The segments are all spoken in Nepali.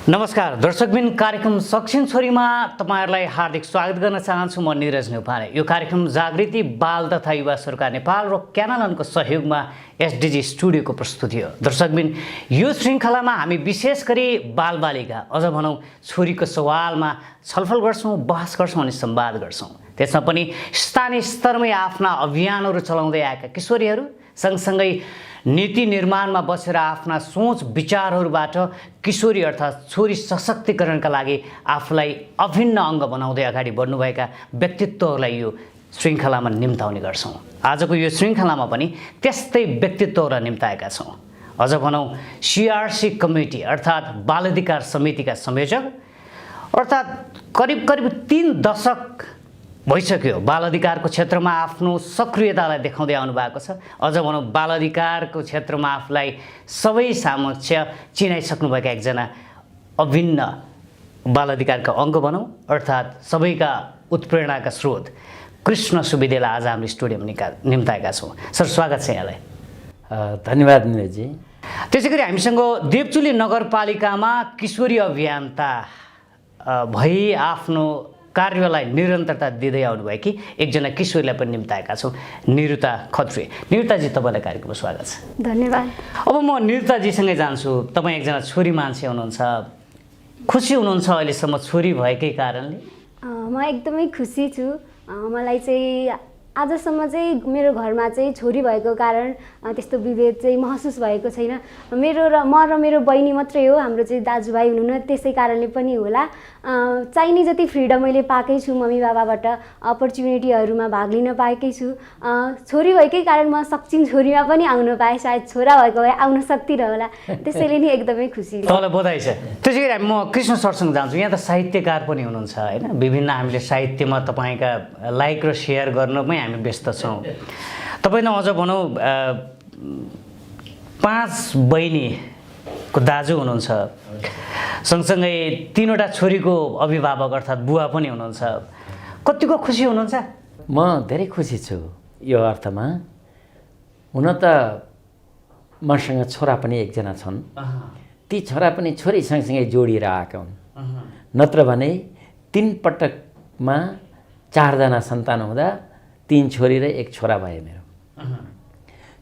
नमस्कार दर्शकबिन कार्यक्रम सक्सिन छोरीमा तपाईहरुलाई हार्दिक स्वागत गर्न चाहन्छु। म निरज नेपाले। यो कार्यक्रम जागृति बाल तथा युवा सरकार नेपाल र क्यानालनको सहयोगमा एसडीजी स्टुडियोको प्रस्तुति हो। दर्शकबिन यो श्रृङ्खलामा हामी विशेष गरी बालबालिका अझ भनौं छोरीको सवालमा छलफल गर्छौं, बहस गर्छौं अनि संवाद गर्छौं। त्यसमा पनि स्थानीय स्तरमै आफ्ना अभियानहरू चलाउँदै आएका किशोरीहरू सँगसँगै नीति निर्माणमा बसेर आफ्ना सोच विचारहरूबाट किशोरी अर्थात् छोरी सशक्तिकरणका लागि आफूलाई अभिन्न अङ्ग बनाउँदै अगाडि बढ्नुभएका व्यक्तित्वहरूलाई यो श्रृङ्खलामा निम्ताउने गर्छौँ। आजको यो श्रृङ्खलामा पनि त्यस्तै व्यक्तित्वहरूलाई निम्ताएका छौँ। अझ भनौँ सीआरसी कमिटी अर्थात् बाल अधिकार समितिका संयोजक अर्थात् करिब 3 दशक भइसक्यो बाल अधिकारको क्षेत्रमा आफ्नो सक्रियतालाई देखाउँदै आउनु भएको छ। अझ भनौँ बाल अधिकारको क्षेत्रमा आफूलाई सबै समक्ष चिनाइसक्नुभएका एकजना अभिन्न बाल अधिकारका अङ्ग भनौँ अर्थात् सबैका उत्प्रेरणाका स्रोत कृष्ण सुविदेलाई आज हाम्रो स्टुडियोमा निम्ताएका छौँ। सर स्वागत छ यहाँलाई। धन्यवाद निरजी। त्यसै गरी हामीसँग देवचुली नगरपालिकामा किशोरी अभियन्ता भई आफ्नो कार्यलाई निरन्तरता दिँदै आउनुभएकी एकजना किशोरीलाई पनि निम्ताएका छौँ, निरुता खत्री। निरुताजी तपाईँलाई कार्यक्रममा स्वागत छ। धन्यवाद। अब म निरुताजीसँगै जान्छु। तपाईँ एकजना छोरी मान्छे हुनुहुन्छ, खुसी हुनुहुन्छ अहिलेसम्म छोरी भएकै कारणले? म एकदमै खुसी छु। मलाई चाहिँ आजसम्म चाहिँ मेरो घरमा चाहिँ छोरी भएको कारण त्यस्तो विभेद चाहिँ महसुस भएको छैन। म र मेरो बहिनी मात्रै हो, हाम्रो चाहिँ दाजुभाइ हुनुहुन्न, त्यसै कारणले पनि होला चाहिने जति फ्रिडम मैले पाएकै छु मम्मी बाबाबाट, अपर्च्युनिटीहरूमा भाग लिन पाएकै छु। छोरी भएकै कारण म सक्छिन छोरीमा पनि आउन पाएँ, सायद छोरा भएको भए आउन सक्दिनँ होला, त्यसैले नि एकदमै खुसी छु। तपाईँलाई बधाई छ। त्यसै गरी म कृष्ण सरसँग जान्छु। यहाँ त साहित्यकार पनि हुनुहुन्छ होइन, विभिन्न हामीले साहित्यमा तपाईँका लाइक र सेयर गर्नमै हामी व्यस्त छौँ। तपाईँ अझ भनौँ 5 बहिनीको दाजु हुनुहुन्छ, सँगसँगै 3वटा छोरीको अभिभावक अर्थात् बुवा पनि हुनुहुन्छ। कतिको खुसी हुनुहुन्छ? म धेरै खुसी छु यो अर्थमा। हुन त मसँग छोरा पनि एकजना छन्, ती छोरा पनि छोरी सँगसँगै जोडिएर आएका हुन्। नत्र भने 3 पटकमा 4 जना सन्तान हुँदा 3 छोरी र 1 छोरा भए मेरो।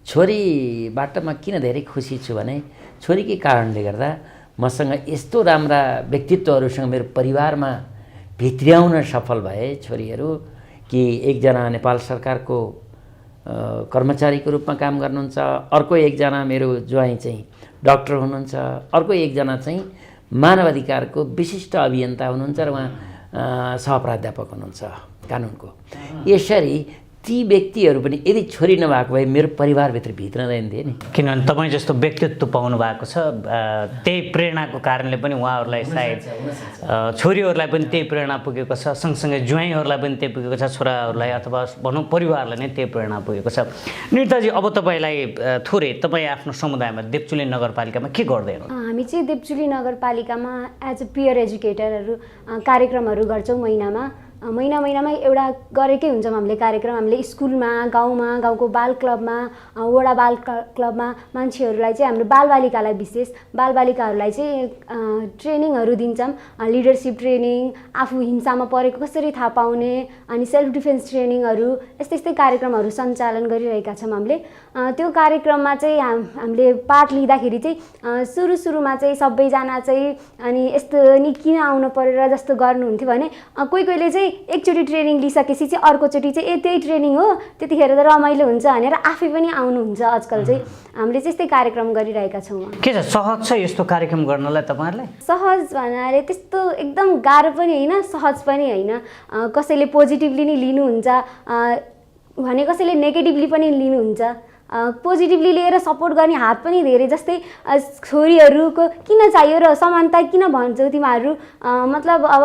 छोरीबाट म किन धेरै खुसी छु भने छोरीकै कारणले गर्दा मसँग यस्तो राम्रा व्यक्तित्वहरूसँग मेरो परिवारमा भित्र्याउन सफल भए छोरीहरू कि एकजना नेपाल सरकारको कर्मचारीको रूपमा काम गर्नुहुन्छ, अर्को एकजना मेरो ज्वाइँ चाहिँ डाक्टर हुनुहुन्छ, अर्को एकजना चाहिँ मानव अधिकारको विशिष्ट अभियन्ता हुनुहुन्छ र उहाँ सहप्राध्यापक हुनुहुन्छ कानुनको। यसरी ती व्यक्तिहरू पनि यदि छोरी नभएको भए मेरो परिवारभित्र भित्रदैन थिए नि। किनभने तपाईँ जस्तो व्यक्तित्व पाउनु भएको छ, त्यही प्रेरणाको कारणले पनि उहाँहरूलाई सायद छोरीहरूलाई पनि त्यही प्रेरणा पुगेको छ, सँगसँगै ज्वाइँहरूलाई पनि त्यही पुगेको छ, छोराहरूलाई अथवा भनौँ परिवारलाई नै त्यही प्रेरणा पुगेको छ। निरुताजी अब तपाईँलाई थोरै तपाईँ आफ्नो समुदायमा देवचुली नगरपालिकामा के गर्दै हुनुहुन्छ? हामी चाहिँ देवचुली नगरपालिकामा एज अ पियर एजुकेटरहरू कार्यक्रमहरू गर्छौँ। महिनामा एउटा गरेकै हुन्छौँ हामीले कार्यक्रम। हामीले स्कुलमा, गाउँको बाल क्लबमा, वडा बाल क्लबमा मान्छेहरूलाई चाहिँ हाम्रो बालबालिकालाई विशेष बालबालिकाहरूलाई चाहिँ ट्रेनिङहरू दिन्छौँ। लिडरसिप ट्रेनिङ, आफू हिंसामा परेको कसरी थाहा पाउने, अनि सेल्फ डिफेन्स ट्रेनिङहरू, यस्तै कार्यक्रमहरू सञ्चालन गरिरहेका छौँ हामीले। त्यो कार्यक्रममा चाहिँ हामीले पार्ट लिँदाखेरि चाहिँ सुरुमा चाहिँ सबैजना चाहिँ अनि यस्तो नि किन आउनु परेर जस्तो गर्नुहुन्थ्यो भने कोहीले चाहिँ एकचोटि ट्रेनिङ लिइसकेपछि चाहिँ अर्कोचोटि चाहिँ त्यही ट्रेनिङ हो, त्यतिखेर त रमाइलो हुन्छ भनेर आफै पनि आउनुहुन्छ। आजकल चाहिँ हामीले त्यस्तै कार्यक्रम गरिरहेका छौँ। के छ सहज छ यस्तो कार्यक्रम गर्नलाई तपाईँहरूलाई? सहज भन्नाले त्यस्तो एकदम गाह्रो पनि होइन, सहज पनि होइन। कसैले पोजिटिभली नै लिनुहुन्छ भने कसैले नेगेटिभली पनि लिनुहुन्छ। पोजिटिभली लिएर सपोर्ट गर्ने हात पनि धेरै, जस्तै छोरीहरूको किन चाहियो र समानता किन भन्छौ तिमीहरू, मतलब अब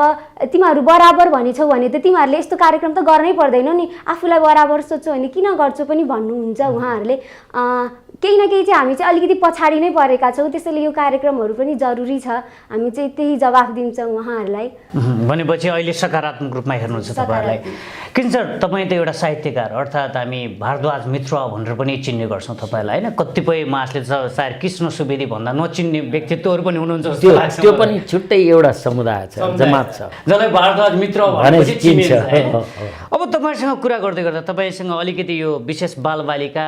तिमीहरू बराबर भनेछौ भने त तिमीहरूले यस्तो कार्यक्रम त गर्नै पर्दैन नि, आफूलाई बराबर सोच्छौ भने किन गर्छौ पनि भन्नुहुन्छ उहाँहरूले। केही न केही चाहिँ हामी चाहिँ अलिकति पछाडि नै परेका छौँ, त्यसैले यो कार्यक्रमहरू पनि जरुरी छ। हामी चाहिँ त्यही जवाफ दिन्छौँ उहाँहरूलाई। भनेपछि अहिले सकारात्मक रूपमा हेर्नुहुन्छ तपाईँहरूलाई। किन सर, तपाईँ त एउटा साहित्यकार, अर्थात् हामी भारद्वाज मित्र भनेर पनि चिन्ने गर्छौँ तपाईँलाई होइन। कतिपय मासले त सायद कृष्ण सुवेदी भन्दा नचिन्ने व्यक्तित्वहरू पनि हुनुहुन्छ जस्तो लाग्छ। त्यो पनि छुट्टै एउटा समुदाय छ, जमात छ, जसलाई भारद्वाज मित्र भनेपछि चिन्छ। अब तपाईँसँग कुरा गर्दै गर्दा तपाईँसँग अलिकति यो विशेष बालबालिका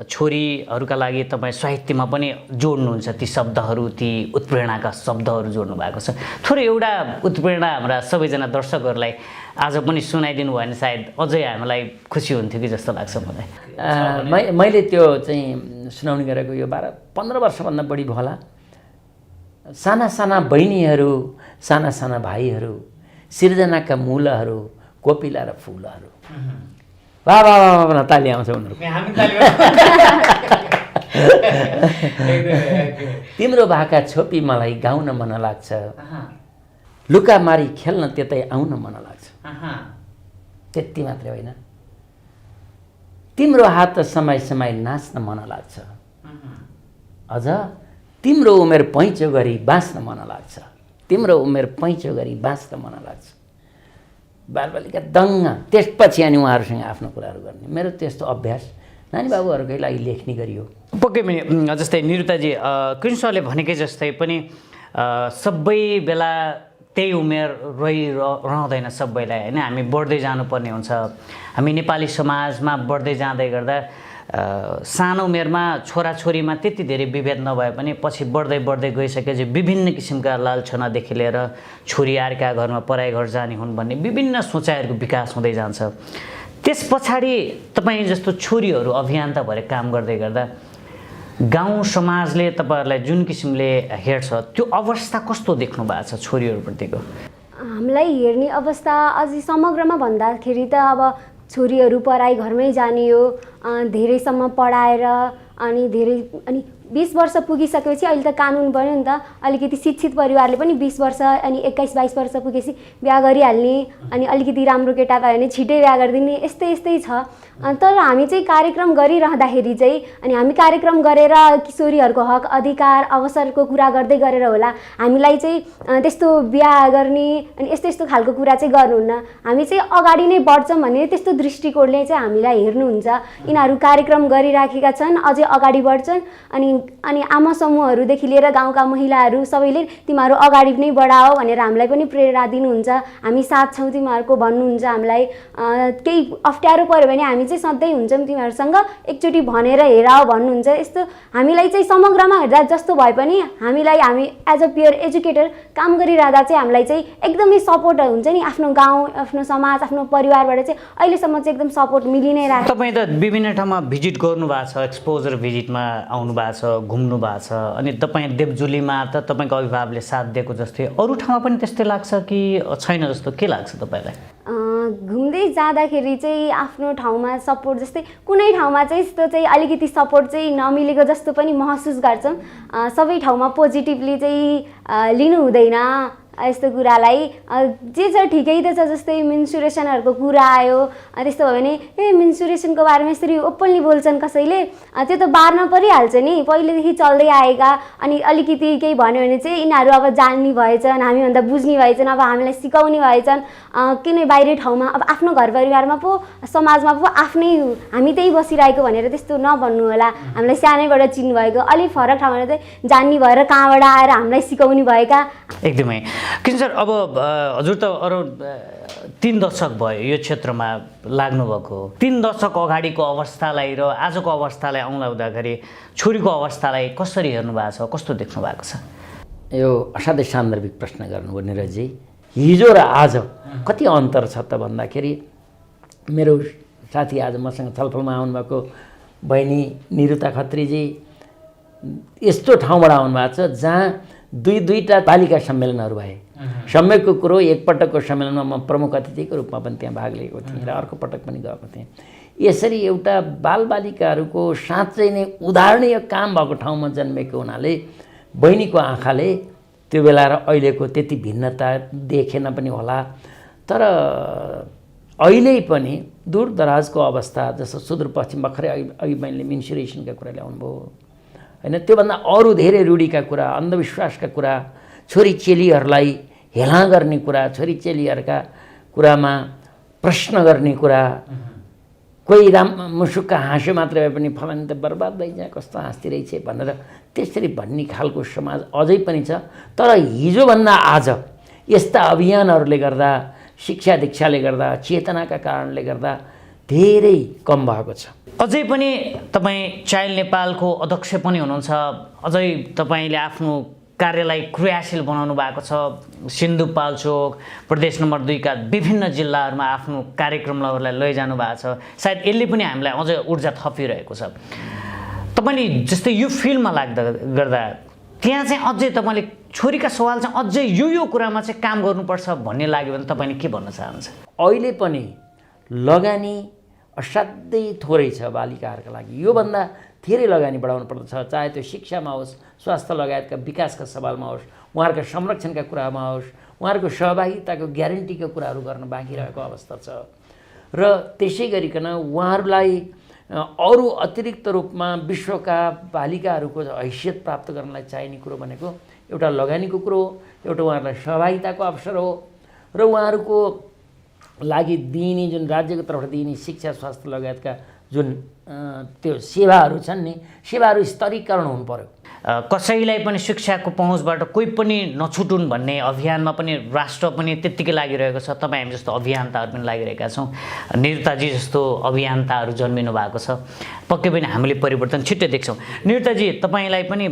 छोरीहरूका लागि तपाईँ साहित्यमा पनि जोड्नुहुन्छ ती शब्दहरू, ती उत्प्रेरणाका शब्दहरू जोड्नु भएको छ। थोरै एउटा उत्प्रेरणा हाम्रा सबैजना दर्शकहरूलाई आज पनि सुनाइदिनु भयो भने सायद अझै हामीलाई खुसी हुन्थ्यो कि जस्तो लाग्छ मलाई। मैले त्यो चाहिँ सुनाउने गरेको यो 12-15 वर्षभन्दा बढी भयो होला। साना साना बहिनीहरू, साना साना भाइहरू, सिर्जनाका मूलहरू, कोपिला र फुलहरू। वाह वाह वाह वाह, ताली आउँछ उनीहरूको। तिम्रो भाका छोपी मलाई गाउन मन लाग्छ, लुकामारी खेल्न त्यतै आउन मन लाग्छ। त्यति मात्रै होइन, तिम्रो हात समय समय नाच्न मन लाग्छ, अझ तिम्रो उमेर पैँचो गरी बाँच्न मन लाग्छ, तिम्रो उमेर पैँचो गरी बाँच्न मन लाग्छ। बालबालिका दङ्ग, त्यसपछि अनि उहाँहरूसँग आफ्नो कुराहरू गर्ने। मेरो त्यस्तो अभ्यास नानी बाबुहरूकै लागि लेख्ने गरियो। पक्कै पनि जस्तै निरुताजी कृष्ण सरले भनेकै जस्तै पनि सबै बेला त्यही उमेर रहँदैन सबैलाई होइन। हामी बढ्दै जानुपर्ने हुन्छ। हामी नेपाली समाजमा बढ्दै जाँदै गर्दा सानो उमेरमा छोराछोरीमा त्यति धेरै विभेद नभए पनि पछि बढ्दै बढ्दै गइसकेपछि विभिन्न किसिमका लालछनादेखि लिएर छोरी अर्का घरमा पराई घर जाने हुन् भन्ने विभिन्न सोचाइहरूको विकास हुँदै जान्छ। त्यस पछाडि तपाईँ जस्तो छोरीहरू अभियन्ता भएर काम गर्दै गर्दा गाउँ समाजले तपाईँहरूलाई जुन किसिमले हेर्छ त्यो अवस्था कस्तो देख्नु भएको छ छोरीहरूप्रतिको? हामीलाई हेर्ने अवस्था अझै समग्रमा भन्दाखेरि त अब छोरीहरू पढाइ घरमै जाने हो, धेरैसम्म पढाएर अनि 20 वर्ष पुगिसकेपछि अहिले त कानुन बन्यो नि त, अलिकति शिक्षित परिवारले पनि 20 वर्ष अनि 21-22 वर्ष पुगेपछि बिहा गरिहाल्ने, अनि अलिकति राम्रो केटा पायो भने छिटै बिहा गरिदिने, यस्तै छ। तर हामी चाहिँ कार्यक्रम गरिरहँदाखेरि चाहिँ अनि हामी कार्यक्रम गरेर किशोरीहरूको हक अधिकार अवसरको कुरा गर्दै गरेर होला हामीलाई चाहिँ त्यस्तो बिहा गर्ने अनि यस्तो खालको कुरा चाहिँ गर्नुहुन्न। हामी चाहिँ अगाडि नै बढ्छौँ भने त्यस्तो दृष्टिकोणले चाहिँ हामीलाई हेर्नुहुन्छ। यिनीहरू कार्यक्रम गरिराखेका छन्, अझै अगाडि बढ्छन् अनि आमा समूहहरूदेखि लिएर गाउँका महिलाहरू सबैले तिमीहरू अगाडि नै बढाओ भनेर हामीलाई पनि प्रेरणा दिनुहुन्छ। हामी साथ छौँ तिमीहरूको भन्नुहुन्छ हामीलाई। केही अप्ठ्यारो पऱ्यो भने हामी चाहिँ सधैँ हुन्छौँ तिमीहरूसँग, एकचोटि भनेर हेराओ भन्नुहुन्छ। यस्तो हामीलाई चाहिँ समग्रमा हेर्दा जस्तो भए पनि हामी एज अ पियर एजुकेटर काम गरिरहँदा चाहिँ हामीलाई चाहिँ एकदमै सपोर्ट हुन्छ नि, आफ्नो गाउँ, आफ्नो समाज, आफ्नो परिवारबाट चाहिँ अहिलेसम्म चाहिँ एकदम सपोर्ट मिलि नै रहेको। तपाईँ त विभिन्न ठाउँमा भिजिट गर्नु भएको छ, एक्सपोजर भिजिटमा आउनु भएको छ, घुम्नु भएको छ, अनि तपाईँ देवजुलीमा त तपाईँको अभिभावकले साथ दिएको जस्तै अरू ठाउँमा पनि त्यस्तै लाग्छ कि छैन जस्तो के लाग्छ तपाईँलाई? घुम्दै जाँदाखेरि चाहिँ आफ्नो ठाउँमा सपोर्ट जस्तै कुनै ठाउँमा चाहिँ यस्तो चाहिँ अलिकति सपोर्ट चाहिँ नमिलेको जस्तो पनि महसुस गर्छौँ। सबै ठाउँमा पोजिटिभली चाहिँ लिनु हुँदैन यस्तो कुरालाई। जे छ ठिकै त छ, जस्तै मेन्सुरेसनहरूको कुरा आयो, त्यस्तो भयो भने मेन्सुरेसनको बारेमा यसरी ओपनली बोल्छन् कसैले, त्यो त बार्न परिहाल्छ नि, पहिलेदेखि चल्दै आएका। अनि अलिकति केही भन्यो भने चाहिँ यिनीहरू अब जान्ने भएछन्, हामीभन्दा बुझ्ने भएछन्, अब हामीलाई सिकाउने भएछन्। किन बाहिरी ठाउँमा अब आफ्नो घर परिवारमा पो समाजमा पो आफ्नै हामी त्यही बसिरहेको भनेर त्यस्तो नभन्नु होला। हामीलाई सानैबाट चिन्नु भएको, अलिक फरक ठाउँमा चाहिँ जान्ने भएर कहाँबाट आएर हामीलाई सिकाउने भएका। एकदमै किन सर, अब हजुर त अराउन्ड 3 दशक भयो यो क्षेत्रमा लाग्नुभएको। 3 दशक अगाडिको अवस्थालाई र आजको अवस्थालाई औँलाउँदाखेरि छोरीको अवस्थालाई कसरी हेर्नु भएको छ, कस्तो देख्नु भएको छ? यो असाध्यै सान्दर्भिक प्रश्न गर्नुभयो निरजजी। हिजो र आज कति अन्तर छ त भन्दाखेरि, मेरो साथी आज मसँग छलफलमा आउनुभएको बहिनी निरुता खत्रीजी यस्तो ठाउँबाट आउनुभएको छ जहाँ दुईटा बालिका सम्मेलनहरू भए। सम्यकको कुरो एकपटकको सम्मेलनमा म प्रमुख अतिथिको रूपमा पनि त्यहाँ भाग लिएको थिएँ र अर्को पटक पनि गएको थिएँ। यसरी एउटा बालबालिकाहरूको साँच्चै नै उदाहरणीय काम भएको ठाउँमा जन्मेको हुनाले बहिनीको आँखाले त्यो बेला र अहिलेको त्यति भिन्नता देखेन पनि होला। तर अहिले पनि दूरदराजको अवस्था, जस्तो सुदूरपश्चिम भर्खरै अघि बहिनीले मेन्सुरेसनका कुरा ल्याउनुभयो होइन, त्योभन्दा अरू धेरै रूढिका कुरा, अन्धविश्वासका कुरा, छोरी चेलीहरूलाई हेला गर्ने कुरा, छोरी चेलीहरूका कुरामा प्रश्न गर्ने कुरा, कोही मुसुक्क हाँस्यो मात्र भए पनि फलानी त बर्बाद भइजा कस्तो हाँस्दिरहेछ भनेर त्यसरी भन्ने खालको समाज अझै पनि छ। तर हिजोभन्दा आज यस्ता अभियानहरूले गर्दा, शिक्षा दीक्षाले गर्दा, चेतनाका कारणले गर्दा धेरै कम भएको छ। अझै पनि तपाईँ चाइल्ड नेपालको अध्यक्ष पनि हुनुहुन्छ, अझै तपाईँले आफ्नो कार्यलाई क्रियाशील बनाउनु भएको छ। सिन्धुपाल्चोक प्रदेश नम्बर 2 का विभिन्न जिल्लाहरूमा आफ्नो कार्यक्रमहरूलाई लैजानु भएको छ। सायद यसले पनि हामीलाई अझै ऊर्जा थपिरहेको छ। तपाईँले जस्तै यो फिल्डमा गर्दा त्यहाँ चाहिँ अझै तपाईँले छोरीका सवाल चाहिँ अझै यो कुरामा चाहिँ काम गर्नुपर्छ भन्ने लाग्यो भने तपाईँले के भन्न चाहनुहुन्छ? अहिले पनि लगानी असाध्यै थोरै छ बालिकाहरूका लागि। योभन्दा धेरै लगानी बढाउनु पर्दछ, चाहे त्यो शिक्षामा होस्, स्वास्थ्य लगायतका विकासका सवालमा होस्, उहाँहरूका संरक्षणका कुरामा होस्, उहाँहरूको सहभागिताको ग्यारेन्टीको कुराहरू गर्न बाँकी रहेको अवस्था छ। र त्यसै गरिकन उहाँहरूलाई अरू अतिरिक्त रूपमा विश्वका बालिकाहरूको हैसियत प्राप्त गर्नलाई चाहिने कुरो भनेको एउटा लगानीको कुरो हो, एउटा उहाँहरूलाई सहभागिताको अवसर हो र उहाँहरूको लागि दिइने जुन राज्यको तर्फबाट दिइने शिक्षा, स्वास्थ्य लगायतका जुन त्यो सेवाहरू छन् नि, सेवाहरू स्तरीकरण हुनु पर्यो। कसैलाई पनि शिक्षाको पहुँचबाट कोही पनि नछुटुन् भन्ने अभियानमा पनि राष्ट्र पनि त्यत्तिकै लागिरहेको छ। तपाईँ हामी जस्तो अभियन्ताहरू पनि लागिरहेका छौँ। निरुताजी जस्तो अभियन्ताहरू जन्मिनु भएको छ। पक्कै पनि हामीले परिवर्तन छिट्टै देख्छौँ। निरुताजी, तपाईँलाई पनि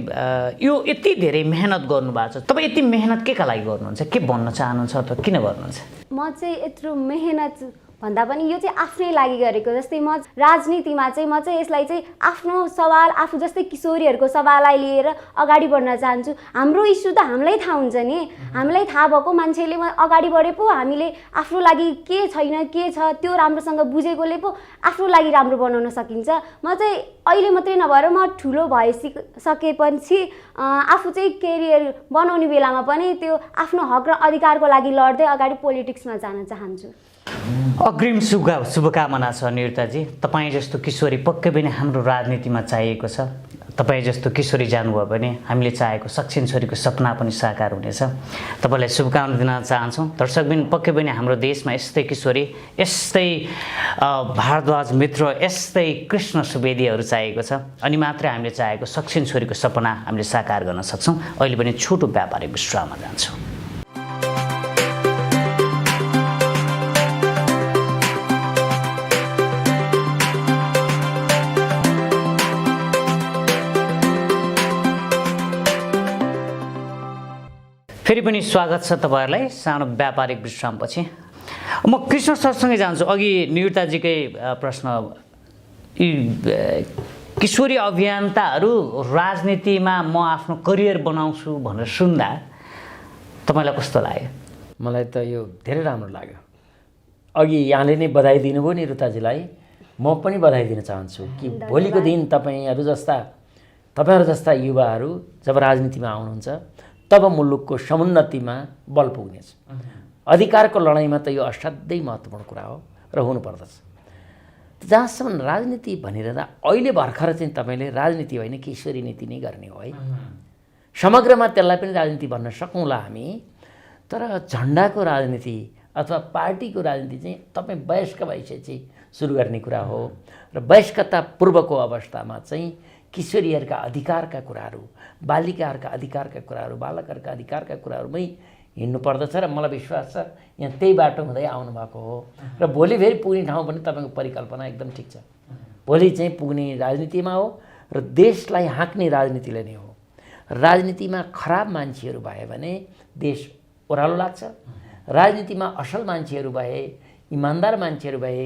यो यति धेरै मेहनत गर्नुभएको छ, तपाईँ यति मेहनत केका लागि गर्नुहुन्छ? के भन्न चाहनुहुन्छ अथवा किन गर्नुहुन्छ? म चाहिँ यत्रो मेहनत भन्दा पनि यो चाहिँ आफ्नै लागि गरेको। जस्तै म राजनीतिमा चाहिँ यसलाई चाहिँ आफ्नो सवाल, आफू जस्तै किशोरीहरूको सवाललाई लिएर अगाडि बढ्न चाहन्छु। हाम्रो इस्यु त हामीलाई थाहा हुन्छ नि, हामीलाई थाहा भएको मान्छेले अगाडि बढे पो हामीले आफ्नो लागि के छैन के छ त्यो राम्रोसँग बुझेकोले पो आफ्नो लागि राम्रो बनाउन सकिन्छ। म चाहिँ अहिले मात्रै नभएर म ठुलो भइसकेपछि आफू चाहिँ केरियर बनाउने बेलामा पनि त्यो आफ्नो हक र अधिकारको लागि लड्दै अगाडि पोलिटिक्समा जान चाहन्छु। अग्रिम शुभकामना छ निरुताजी। तपाईँ जस्तो किशोरी पक्कै पनि हाम्रो राजनीतिमा चाहिएको छ। तपाईँ जस्तो किशोरी जानुभयो भने हामीले चाहेको सक्षम छोरीको सपना पनि साकार हुनेछ। तपाईँलाई शुभकामना दिन चाहन्छौँ। दर्शकबिन, पक्कै पनि हाम्रो देशमा यस्तै किशोरी, यस्तै भारद्वाज मित्र, यस्तै कृष्ण सुवेदीहरू चाहिएको छ। अनि मात्रै हामीले चाहेको सक्षम छोरीको सपना हामीले साकार गर्न सक्छौँ। अहिले पनि छोटो व्यापारिक विश्राममा जान्छौँ। फेरि पनि स्वागत छ तपाईँहरूलाई सानो व्यापारिक विश्रामपछि। म कृष्ण सरसँगै जान्छु। अघि निरुताजीकै प्रश्न, यी किशोरी अभियन्ताहरू राजनीतिमा म आफ्नो करियर बनाउँछु भनेर सुन्दा तपाईँलाई कस्तो लाग्यो? मलाई त यो धेरै राम्रो लाग्यो। अघि यहाँले नै बधाई दिनुभयो निरुताजीलाई, म पनि बधाई दिन चाहन्छु कि भोलिको दिन तपाईँहरू जस्ता युवाहरू जब राजनीतिमा आउनुहुन्छ तब मुलुकको समुन्नतिमा बल पुग्नेछ। अधिकारको लडाइँमा त यो असाध्यै महत्त्वपूर्ण कुरा हो र हुनुपर्दछ। जहाँसम्म राजनीति भनिरहँदा अहिले भर्खर चाहिँ तपाईँले राजनीति होइन किशोरी नीति नै गर्ने हो है। समग्रमा त्यसलाई पनि राजनीति भन्न सकौँला हामी, तर झन्डाको राजनीति अथवा पार्टीको राजनीति चाहिँ तपाईँ वयस्क भइसकेपछि सुरु गर्ने कुरा हो र वयस्कता पूर्वको अवस्थामा चाहिँ किशोरीहरूका अधिकारका कुराहरू, बालिकाहरूका अधिकारका कुराहरू, बालकहरूका अधिकारका कुराहरूमै हिँड्नु पर्दछ र मलाई विश्वास छ यहाँ त्यही बाटो हुँदै आउनुभएको हो र भोलि फेरि पुग्ने ठाउँ पनि तपाईँको परिकल्पना एकदम ठिक छ। भोलि चाहिँ पुग्ने राजनीतिमा हो र देशलाई हाँक्ने राजनीतिले नै हो। राजनीतिमा खराब मान्छेहरू भए भने देश ओह्रालो लाग्छ। राजनीतिमा असल मान्छेहरू भए, इमान्दार मान्छेहरू भए,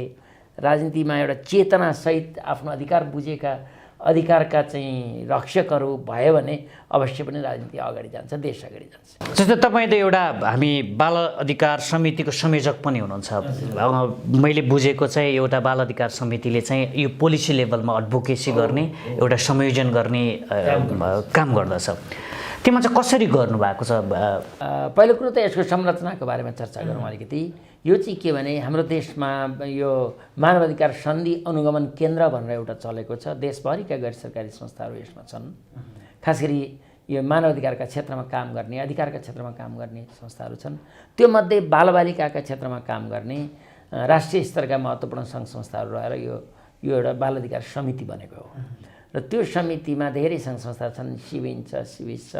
राजनीतिमा एउटा चेतनासहित आफ्नो अधिकार बुझेका, अधिकारका चाहिँ रक्षकहरू भयो भने अवश्य पनि राजनीति अगाडि जान्छ, देश अगाडि जान्छ। जस्तै तपाईँ त एउटा हामी बाल अधिकार समितिको संयोजक पनि हुनुहुन्छ। मैले बुझेको चाहिँ एउटा बाल अधिकार समितिले चाहिँ यो पोलिसी लेभलमा एडभोकेसी गर्ने, एउटा संयोजन गर्ने काम गर्दछ। त्यसमा चाहिँ कसरी गर्नुभएको छ? पहिलो कुरो त यसको संरचनाको बारेमा चर्चा गरौँ अलिकति। यो चाहिँ के भने हाम्रो देशमा यो मानव अधिकार सन्धि अनुगमन केन्द्र भनेर एउटा चलेको छ। देशभरिका गैर सरकारी संस्थाहरू यसमा छन्। खास गरी यो मानव अधिकारका क्षेत्रमा काम गर्ने, अधिकारका क्षेत्रमा काम गर्ने संस्थाहरू छन्। त्यो मध्ये बालबालिकाका क्षेत्रमा काम गर्ने राष्ट्रिय स्तरका महत्त्वपूर्ण सङ्घ संस्थाहरू रहेर यो एउटा बाल अधिकार समिति बनेको हो र त्यो समितिमा धेरै सङ्घ संस्था छन्। सिभिन छ, सिभिस छ,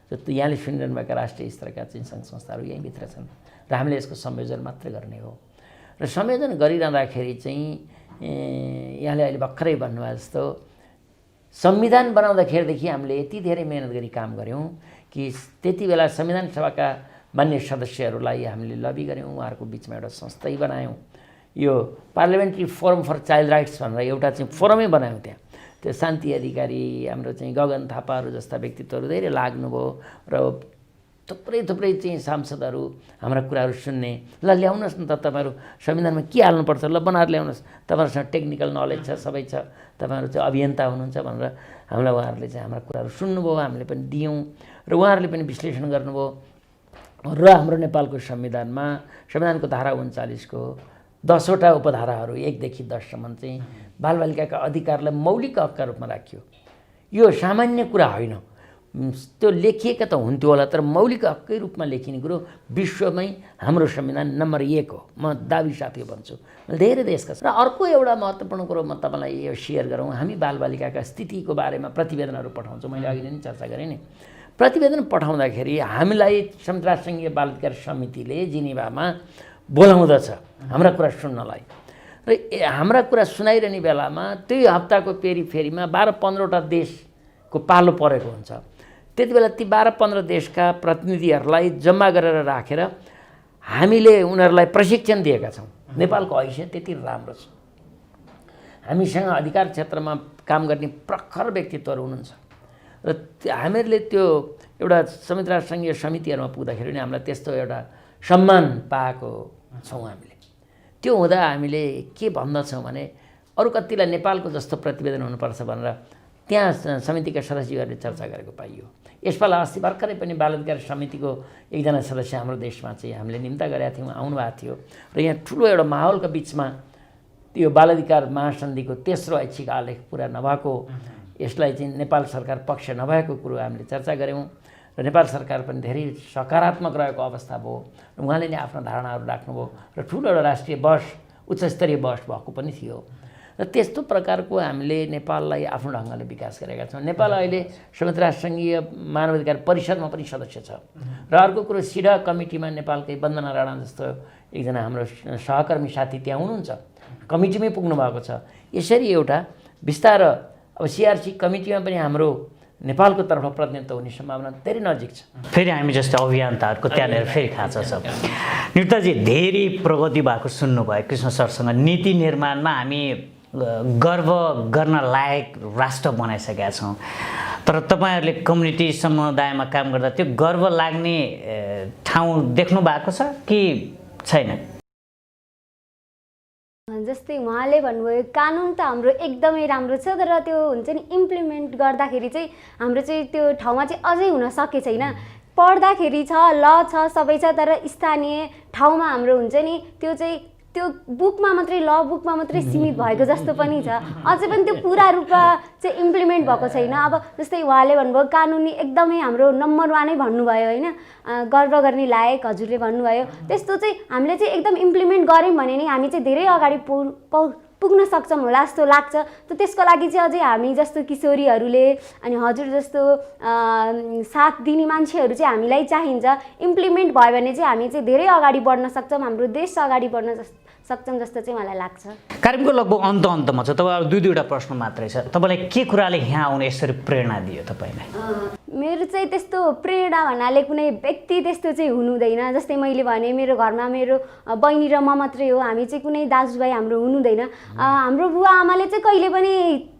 जो यहाँले सुनिरहनु भएका राष्ट्रिय स्तरका चाहिँ सङ्घ संस्थाहरू यहीँभित्र छन् र हामीले यसको संयोजन मात्रै गर्ने हो। र संयोजन गरिरहँदाखेरि चाहिँ यहाँले अहिले भर्खरै भन्नुभयो जस्तो संविधान बनाउँदाखेरिदेखि हामीले यति धेरै मेहनत गरी काम गऱ्यौँ कि त्यति बेला संविधान सभाका मान्य सदस्यहरूलाई हामीले लबी गऱ्यौँ, उहाँहरूको बिचमा एउटा संस्थै बनायौँ। यो parliamentary forum for child rights भनेर एउटा चाहिँ फोरमै बनायौँ। त्यहाँ त्यो शान्ति अधिकारी, हाम्रो चाहिँ गगन थापाहरू जस्ता व्यक्तित्वहरू धेरै लाग्नुभयो र थुप्रै चाहिँ सांसदहरू हाम्रा कुराहरू सुन्ने, ल ल्याउनुहोस् न त तपाईँहरू संविधानमा के हाल्नुपर्छ, ल बनाएर ल्याउनुहोस्, तपाईँहरूसँग टेक्निकल नलेज छ, सबै छ, तपाईँहरू चाहिँ अभियन्ता हुनुहुन्छ भनेर हामीलाई उहाँहरूले चाहिँ हाम्रा कुराहरू सुन्नुभयो, हामीले पनि दियौँ र उहाँहरूले पनि विश्लेषण गर्नुभयो। र हाम्रो नेपालको संविधानको धारा 39को 10वटा उपधाराहरू 1 देखि 10सम्म चाहिँ बालबालिकाका अधिकारलाई मौलिक हकका रूपमा राखियो। यो सामान्य कुरा होइन, त्यो लेखिएका त हुन्थ्यो होला, तर मौलिक हककै रूपमा लेखिने कुरो विश्वमै हाम्रो संविधान नम्बर 1 हो। म दाबी साथी भन्छु, धेरै देशका छ। र अर्को एउटा महत्त्वपूर्ण कुरो म तपाईँलाई यो सेयर गरौँ, हामी बालबालिकाका स्थितिको बारेमा प्रतिवेदनहरू पठाउँछौँ। मैले अघि नै चर्चा गरेँ नि, प्रतिवेदन पठाउँदाखेरि हामीलाई संयुक्त राष्ट्रसङ्घीय बाल अधिकार समितिले जिनेभामा बोलाउँदछ हाम्रा कुरा सुन्नलाई। र हाम्रा कुरा सुनाइरहने बेलामा त्यही हप्ताको फेरिमा 12-15वटा देशको पालो परेको हुन्छ। त्यति बेला ती 12-15 देशका प्रतिनिधिहरूलाई जम्मा गरेर राखेर हामीले उनीहरूलाई प्रशिक्षण दिएका छौँ। नेपालको हैसियत त्यति राम्रो छ, हामीसँग अधिकार क्षेत्रमा काम गर्ने प्रखर व्यक्तित्वहरू हुनुहुन्छ र हामीहरूले त्यो एउटा संयुक्त राष्ट्रसङ्घीय समितिहरूमा पुग्दाखेरि नि हामीलाई त्यस्तो एउटा सम्मान पाएको छौँ हामीले। त्यो हुँदा हामीले के भन्दछौँ भने अरू कतिलाई नेपालको जस्तो प्रतिवेदन हुनुपर्छ भनेर त्यहाँ समितिका सदस्यहरूले चर्चा गरेको पाइयो। यसपालि अस्ति भर्खरै पनि बाल अधिकार समितिको एकजना सदस्य हाम्रो देशमा चाहिँ हामीले निम्ता गरेका थियौँ, आउनुभएको थियो र यहाँ ठुलो एउटा माहौलको बिचमा यो बाल अधिकार महासन्धिको तेस्रो ऐच्छिक आलेख पुरा नभएको, यसलाई चाहिँ नेपाल सरकार पक्ष नभएको कुरो हामीले चर्चा गऱ्यौँ र नेपाल सरकार पनि धेरै सकारात्मक रहेको अवस्था भयो र उहाँले नै आफ्ना धारणाहरू राख्नुभयो र ठुलो एउटा राष्ट्रिय बहस, उच्चस्तरीय बहस भएको पनि थियो। र त्यस्तो प्रकारको हामीले नेपाललाई आफ्नो ढङ्गले विकास गरेका छौँ। नेपाल अहिले संयुक्त राष्ट्रसङ्घीय मानवाधिकार परिषदमा पनि सदस्य छ र अर्को कुरो सिडा कमिटीमा नेपालकै वन्दना राणा जस्तो एकजना हाम्रो सहकर्मी साथी त्यहाँ हुनुहुन्छ, कमिटीमै पुग्नु भएको छ। यसरी एउटा बिस्तार अब सिआरसी कमिटीमा पनि हाम्रो नेपालको तर्फ प्रतिनिधित्व हुने सम्भावना धेरै नजिक छ। फेरि हामी जस्तै अभियन्ताहरूको त्यहाँनिर फेरि खाँचो छ। निरुक्तजी, धेरै प्रगति भएको सुन्नुभयो कृष्ण सरसँग। नीति निर्माणमा हामी गर्व गर्न लायक राष्ट्र बनाइसकेका छौँ, तर तपाईँहरूले कम्युनिटी समुदायमा काम गर्दा त्यो गर्व लाग्ने ठाउँ देख्नु भएको छ कि छैन? जस्तै उहाँले भन्नुभयो कानुन त हाम्रो एकदमै राम्रो छ, तर त्यो हुन्छ नि इम्प्लिमेन्ट गर्दाखेरि चाहिँ हाम्रो चाहिँ त्यो ठाउँमा चाहिँ अझै हुन सके छैन। पढ्दाखेरि छ, ल छ, सबै छ, तर स्थानीय ठाउँमा हाम्रो हुन्छ नि त्यो बुकमा मात्रै, ल बुकमा मात्रै सीमित भएको जस्तो पनि छ। अझै पनि त्यो पुरा रूपमा चाहिँ इम्प्लिमेन्ट भएको छैन। अब जस्तै उहाँले भन्नुभयो कानुनी एकदमै हाम्रो नम्बर 1 भन्नुभयो होइन, गर्व गर्ने लायक हजुरले भन्नुभयो। त्यस्तो चाहिँ हामीले चाहिँ एकदम इम्प्लिमेन्ट गऱ्यौँ भने नि हामी चाहिँ धेरै अगाडि पुग्न सक्छौँ होला जस्तो लाग्छ। त त्यसको लागि चाहिँ अझै हामी जस्तो किशोरीहरूले अनि हजुर जस्तो साथ दिने मान्छेहरू चाहिँ हामीलाई चाहिन्छ। इम्प्लिमेन्ट भयो भने चाहिँ हामी चाहिँ धेरै अगाडि बढ्न सक्छौँ, हाम्रो देश अगाडि बढ्न सक्छौँ जस्तो चाहिँ मलाई लाग्छ। कार्यक्रमको लगभग अन्तमा छ, तपाईँहरू दुईवटा प्रश्न मात्रै छ। तपाईँलाई के कुराले यहाँ आउने यसरी प्रेरणा दियो तपाईँलाई? मेरो चाहिँ त्यस्तो प्रेरणा भन्नाले कुनै व्यक्ति त्यस्तो चाहिँ हुनुहुँदैन। जस्तै मैले भने मेरो घरमा मेरो बहिनी र म मात्रै हो, हामी चाहिँ कुनै दाजुभाइ हाम्रो हुनुहुँदैन। हाम्रो बुवा आमाले चाहिँ कहिले पनि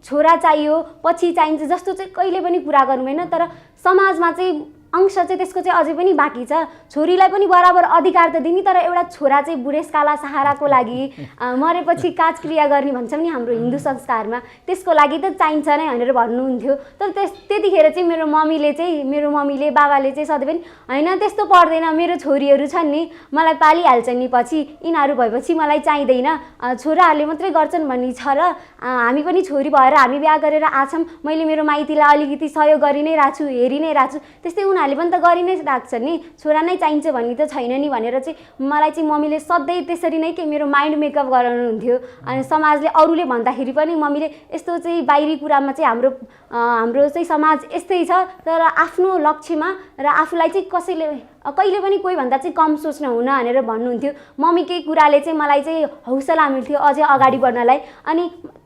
छोरा चाहियो, पछि चाहिन्छ जस्तो चाहिँ कहिले पनि कुरा गर्नुभएन। तर समाजमा चाहिँ अंश चाहिँ त्यसको चाहिँ अझै पनि बाँकी छ। छोरीलाई पनि बराबर अधिकार त दिने, तर एउटा छोरा चाहिँ बुढेसकाला सहाराको लागि मरेपछि काजक्रिया गर्ने भन्छ नि हाम्रो हिन्दू संस्कारमा, त्यसको लागि त चाहिन्छ नै भनेर भन्नुहुन्थ्यो। तर त्यतिखेर चाहिँ मेरो मम्मीले बाबाले चाहिँ सधैँ पनि होइन त्यस्तो पर्दैन, मेरो छोरीहरू छन् नि मलाई पालिहाल्छन् नि, पछि यिनीहरू भएपछि मलाई चाहिँदैन, छोराहरूले मात्रै गर्छन् भन्ने छ र हामी पनि छोरी भएर हामी बिहा गरेर आछौँ, मैले मेरो माइतीलाई अलिकति सहयोग गरि नै रहेको छु, हेरि नै रहेको छु। त्यस्तै उनीहरूले पनि त गरि नै राख्छ नि, छोरा नै चाहिन्छ भन्ने त छैन नि भनेर चाहिँ मलाई चाहिँ मम्मीले सधैँ त्यसरी नै के मेरो माइन्ड मेकअप गराउनुहुन्थ्यो। अनि समाजले अरूले भन्दाखेरि पनि मम्मीले यस्तो चाहिँ बाहिरी कुरामा चाहिँ हाम्रो चाहिँ समाज यस्तै छ, तर आफ्नो लक्ष्यमा र आफूलाई चाहिँ कसैले कहिले पनि कोही भन्दा चाहिँ कम सोच्न हुन भनेर भन्नुहुन्थ्यो। मम्मीकै कुराले चाहिँ मलाई चाहिँ हौसला मिल्थ्यो अझै अगाडि बढ्नलाई। अनि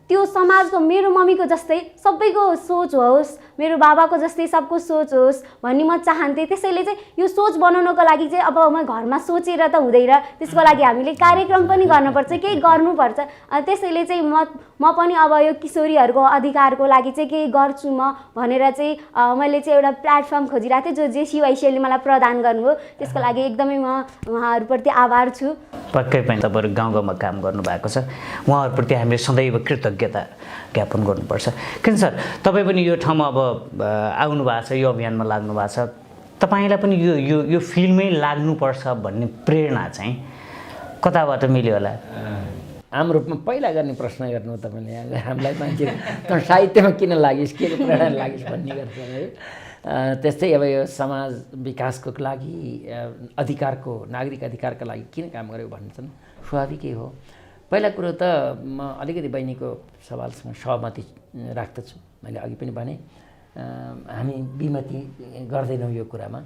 त्यो समाजको मेरो मम्मीको जस्तै सबैको सोच होस्, मेरो बाबाको जस्तै सबको सोच होस् भन्ने म चाहन्थेँ। त्यसैले चाहिँ यो सोच बनाउनको लागि चाहिँ अब म घरमा सोचेर त हुँदैन, त्यसको लागि हामीले कार्यक्रम पनि गर्नुपर्छ, केही गर्नुपर्छ। त्यसैले चाहिँ म पनि अब यो किशोरीहरूको अधिकारको लागि चाहिँ केही गर्छु म भनेर चाहिँ मैले चाहिँ एउटा प्लेटफर्म खोजिरहेको थिएँ जो जेसीवाइसीले मलाई प्रदान गर्नुभयो। त्यसको लागि एकदमै म उहाँहरूप्रति आभार छु। पक्कै पनि तपाईँहरू गाउँ गाउँमा काम गर्नुभएको छ, उहाँहरूप्रति हामीले सदैव कृतज्ञता ज्ञापन गर्नुपर्छ। किन सर तपाईँ पनि यो ठाउँमा अब आउनु भएको छ, यो अभियानमा लाग्नु भएको छ, तपाईँलाई पनि यो फिल्डमै लाग्नुपर्छ भन्ने प्रेरणा चाहिँ कताबाट मिल्यो होला? आम रूपमा पहिला गर्ने प्रश्न गर्नु तपाईँले हामीलाई मान्छे त साहित्यमा किन लागिस्, के प्रेरणा लागिस् भन्ने गर्छ है। त्यस्तै अब यो समाज विकासको लागि अधिकारको नागरिक अधिकारका लागि किन काम गरेको भन्छन्, स्वाभाविकै हो। पहिला कुरो त म अलिकति बहिनीको सवालसँग सहमति राख्दछु। मैले अघि पनि भने हामी विमति गर्दैनौँ यो कुरामा।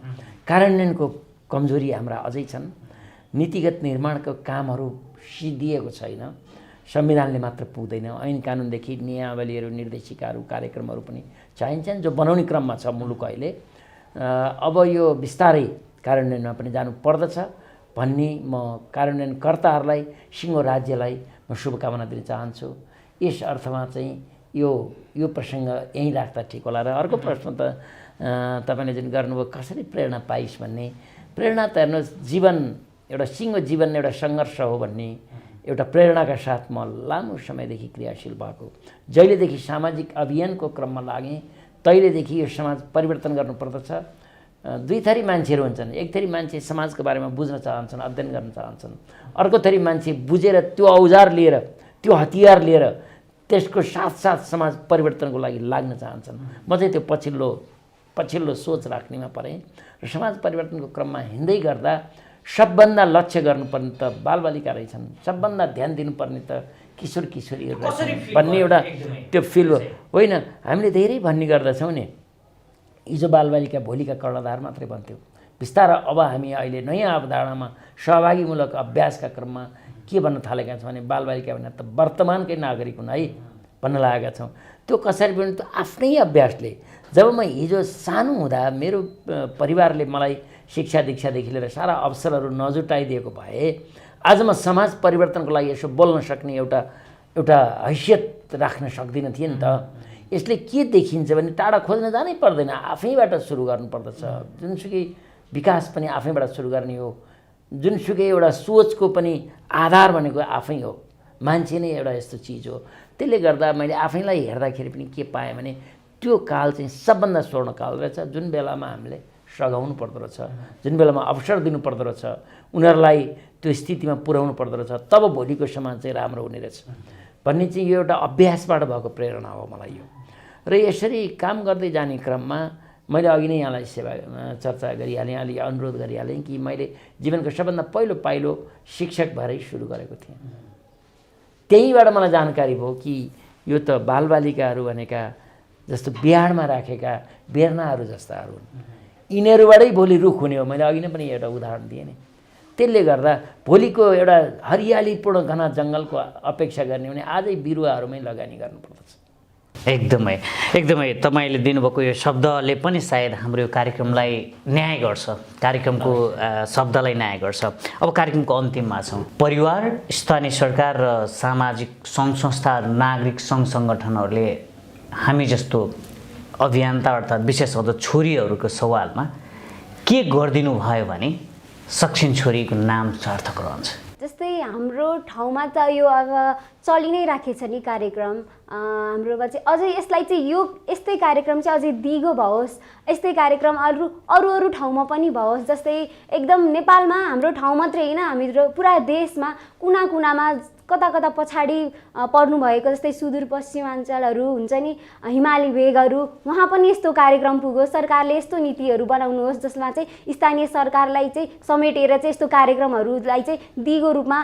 कार्यान्वयनको कमजोरी हाम्रा अझै छन्। नीतिगत निर्माणको कामहरू सिद्धिएको छैन, संविधानले मात्र पुग्दैन। ऐन कानुनदेखि नियमावलीहरू, निर्देशिकाहरू, कार्यक्रमहरू पनि चाहिन्छन् जो बनाउने क्रममा छ मुलुक अहिले। अब यो बिस्तारै कार्यान्वयनमा पनि जानु पर्दछ भन्ने म कार्यान्वयनकर्ताहरूलाई, सिङ्गो राज्यलाई म शुभकामना दिन चाहन्छु। यस अर्थमा चाहिँ यो प्रसङ्ग यहीँ राख्दा ठिक होला। र अर्को प्रश्न त तपाईँले जुन गर्नुभयो कसरी प्रेरणा पाइस् भन्ने, प्रेरणा त हेर्नुहोस् जीवन एउटा सिङ्गो जीवन एउटा सङ्घर्ष हो भन्ने एउटा प्रेरणाका साथ म लामो समयदेखि क्रियाशील भएको। जहिलेदेखि सामाजिक अभियानको क्रममा लागेँ तहिलेदेखि यो समाज परिवर्तन गर्नुपर्दछ। दुई थरी मान्छेहरू हुन्छन्। एक थरी मान्छे समाजको बारेमा बुझ्न चाहन्छन्, अध्ययन गर्न चाहन्छन्। अर्को थरी मान्छे बुझेर त्यो औजार लिएर, त्यो हतियार लिएर त्यसको साथसाथ समाज परिवर्तनको लागि लाग्न चाहन्छन्। म चाहिँ त्यो पछिल्लो सोच राख्नेमा परेँ र समाज परिवर्तनको क्रममा हिँड्दै गर्दा सबभन्दा लक्ष्य गर्नुपर्ने त बालबालिका रहेछन्, सबभन्दा ध्यान दिनुपर्ने त किशोर किशोरीहरू रहेछन् भन्ने एउटा त्यो फिल होइन। हामीले धेरै भन्ने गर्दछौँ नि, हिजो बालबालिका भोलिका कर्णधार मात्रै भन्थ्यौँ। बिस्तारै अब हामी अहिले नयाँ अवधारणामा सहभागीमूलक अभ्यासका क्रममा के भन्न थालेका छौँ भने बालबालिका भनेर त वर्तमानकै नागरिक हुन् है भन्न लागेका छौँ। त्यो कसरी पनि त आफ्नै अभ्यासले। जब म हिजो सानो हुँदा मेरो परिवारले मलाई शिक्षा दीक्षादेखि लिएर सारा अवसरहरू नजुटाइदिएको भए आज म समाज परिवर्तनको लागि यसो बोल्न सक्ने एउटा हैसियत राख्न सक्दिनँ थिएँ नि त। यसले के देखिन्छ भने टाढा खोज्न जानै पर्दैन, आफैबाट सुरु गर्नुपर्दछ। जुनसुकै विकास पनि आफैबाट सुरु गर्ने हो। जुनसुकै एउटा सोचको पनि आधार भनेको आफै हो। मान्छे नै एउटा यस्तो चिज हो। त्यसले गर्दा मैले आफैलाई हेर्दाखेरि पनि के पाएँ भने त्यो काल चाहिँ सबभन्दा स्वर्ण काल रहेछ, जुन बेलामा हामीले सघाउनु पर्दो रहेछ, जुन बेलामा अवसर दिनुपर्दो रहेछ, उनीहरूलाई त्यो स्थितिमा पुर्याउनु पर्दो रहेछ, तब भोलिको समाज चाहिँ राम्रो हुने रहेछ भन्ने चाहिँ यो एउटा अभ्यासबाट भएको प्रेरणा हो मलाई यो। र यसरी काम गर्दै जाने क्रममा मैले अघि नै यहाँलाई चर्चा गरिहालेँ, अलि अनुरोध गरिहालेँ कि मैले जीवनको सबभन्दा पहिलो पाइलो शिक्षक भएरै सुरु गरेको थिएँ। त्यहीँबाट मलाई जानकारी भयो कि यो त बालबालिकाहरू भनेका जस्तो बिहाडमा राखेका बेर्नाहरू जस्ताहरू हुन्, यिनीहरूबाटै भोलि रुख हुने हो। मैले अघि नै पनि एउटा उदाहरण दिएँ नि। त्यसले गर्दा भोलिको एउटा हरियालीपूर्ण घना जङ्गलको अपेक्षा गर्ने भने आजै बिरुवाहरूमै लगानी गर्नुपर्दछ। एकदमै तपाईँले दिनुभएको यो शब्दले पनि सायद हाम्रो यो कार्यक्रमलाई न्याय गर्छ, कार्यक्रमको शब्दलाई न्याय गर्छ। अब कार्यक्रमको अन्तिममा छौँ। परिवार, स्थानीय सरकार र सामाजिक सङ्घ संस्था, नागरिक सङ्घ सङ्गठनहरूले हामी जस्तो अभियन्ता अर्थात् विशेष गरी छोरीहरूको सवालमा के गरिदिनु भयो भने सक्छिन् छोरीको नाम सार्थक रहन्छ। जस्तै हाम्रो ठाउँमा त यो अब चलि नै राखेछ नि कार्यक्रम। हाम्रोमा चाहिँ अझै यसलाई चाहिँ यस्तै कार्यक्रम चाहिँ अझै दिगो भओस्, यस्तै कार्यक्रम अरू ठाउँमा पनि भओस्। जस्तै एकदम नेपालमा हाम्रो ठाउँ मात्रै होइन, हाम्रो पुरा देशमा कुना कुनामा कता कता पछाडि पर्नुभएको जस्तै सुदूरपश्चिमाञ्चलहरू हुन्छ नि, हिमाली भेगहरू, वहाँ पनि यस्तो कार्यक्रम पुगोस्, सरकारले यस्तो नीतिहरू बनाउनुहोस् जसमा चाहिँ स्थानीय सरकारलाई चाहिँ समेटेर चाहिँ यस्तो कार्यक्रमहरूलाई चाहिँ दिगो रूपमा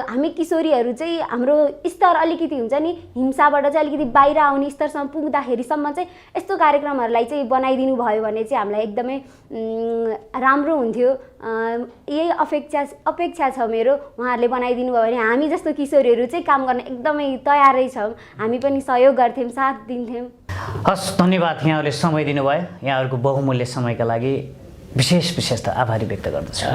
हामी किशोरीहरू चाहिँ हाम्रो स्तर अलिकति हुन्छ नि, हिंसाबाट चाहिँ अलिकति बाहिर आउने स्तरसम्म पुग्दाखेरिसम्म चाहिँ यस्तो कार्यक्रमहरूलाई चाहिँ बनाइदिनु भयो भने चाहिँ हामीलाई एकदमै राम्रो हुन्थ्यो। यही अपेक्षा छ मेरो, उहाँहरूले बनाइदिनु भयो भने हामी जस्तो किशोरीहरू चाहिँ काम गर्न एकदमै तयारै छौँ, हामी पनि सहयोग गर्थ्यौँ, साथ दिन्थ्यौँ। हस्, धन्यवाद यहाँहरूले समय दिनुभयो। यहाँहरूको बहुमूल्य समयका लागि विशेष आभारी व्यक्त गर्दछु।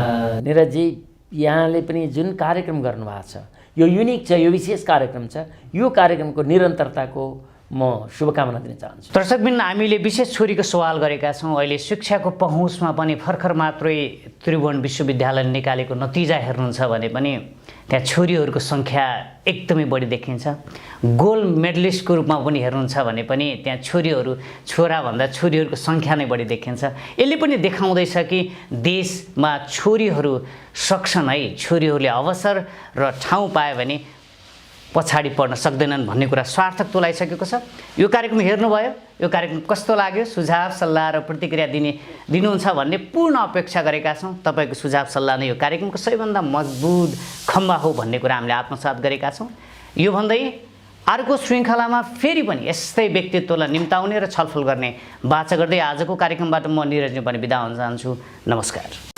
निरजजी, यहाँले पनि जुन कार्यक्रम गर्नुभएको छ यो युनिक छ, यो विशेष कार्यक्रम छ, यो कार्यक्रमको निरन्तरताको म शुभकामना दिन चाहन्छु। दर्शकबिन, हामीले विशेष छोरीको सवाल गरेका छौँ। अहिले शिक्षाको पहुँचमा पनि भर्खर मात्रै त्रिभुवन विश्वविद्यालय निकालेको नतिजा हेर्नुहुन्छ भने पनि त्यहाँ छोरीहरूको सङ्ख्या एकदमै बढी देखिन्छ। गोल्ड मेडलिस्टको रूपमा पनि हेर्नुहुन्छ भने पनि त्यहाँ छोराभन्दा छोरीहरूको सङ्ख्या नै बढी देखिन्छ। यसले पनि देखाउँदैछ कि देशमा छोरीहरू सक्छन् है, छोरीहरूले अवसर र ठाउँ पायो भने पछाडि पर्न सक्दैनन् भन्ने कुरा सार्थक तुलाइसकेको छ। यो कार्यक्रम हेर्नुभयो, यो कार्यक्रम कस्तो लाग्यो, सुझाव सल्लाह र प्रतिक्रिया दिनुहुन्छ भन्ने पूर्ण अपेक्षा गरेका छौँ। तपाईँको सुझाव सल्लाह नै यो कार्यक्रमको सबैभन्दा मजबुत खम्बा हो भन्ने कुरा हामीले आत्मसात गरेका छौँ। यो भन्दै अर्को श्रृङ्खलामा फेरि पनि यस्तै व्यक्तित्वलाई निम्ताउने र छलफल गर्ने बाचा गर्दै आजको कार्यक्रमबाट म निरज पनि बिदा हुन चाहन्छु। नमस्कार।